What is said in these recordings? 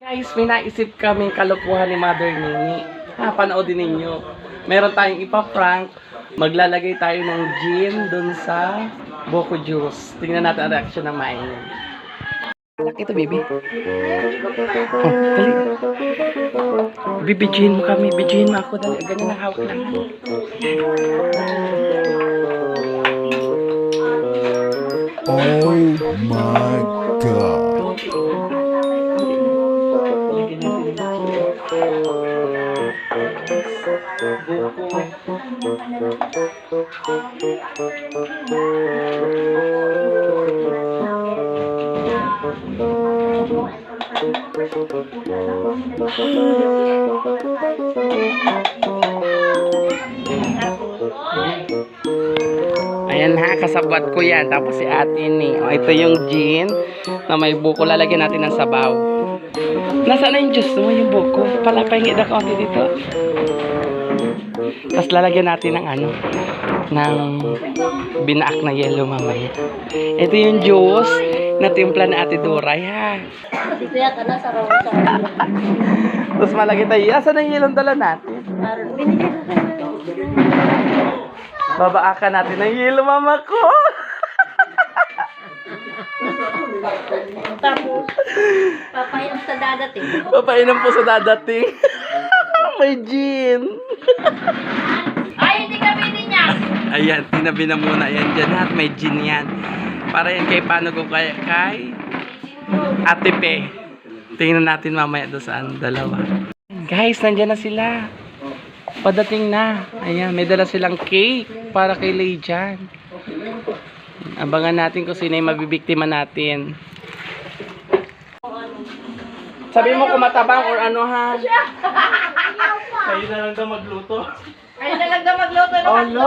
Guys, may naisip kaming kalokohan ni Mother Nini. Panoodin ninyo. Meron tayong ipa-prank. Maglalagay tayo ng gin dun sa Boko Juice. Tingnan natin ang reaction ng Main. Ito, baby. Oh, dali. Bibigyan mo kami. Bibigyan mo ako. Dali. Ganyan ang hawak lang. Oh my God. Ayan ha, kasabwat ko yan. Tapos si ate ni. O, ito yung gin na may buko. Lalagyan natin ng sabaw. Nasaan na yung juice mo, yung buko? Palapahingi na konti dito. Tapos lalagyan natin ng ano, ng binaak na yellow mamaya. Ito yung juice na timpla na ate Duray ha. Dito yata na sa raw sa. Tapos malagay tayo. Asan na yung yellow dala natin? Binigyan ko kayo. Babaakan natin ng yellow mama ko. Tapos, papayang sa dadating. Papainom po sa dadating. May gin. Ay, hindi kami din yan. Ayan, tinabi na muna yan dyan at may gin yan. Para yan kay paano ko kay Ate Pe. Tingnan natin mamaya doon saan dalawa. Guys, nandyan na sila. Padating na. Ayan, may dala silang cake para kay Leijan. Abangan natin kung sino yung mabibiktima natin. Sabi mo kung matabang or ano ha? Kayo na lang daw magluto. Ay, na lang daw magluto ng Ano?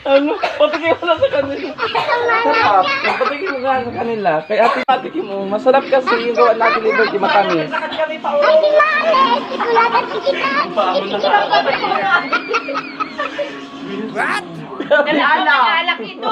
Ano? Patigin mo lang sa kanila. Sarap. Patigin mo nga sa kanila. Kaya ate-patikin mo. Masarap kasi yung gawa natin Liberty matamis. Paano na ka? What? Nalala. Nalaki ito.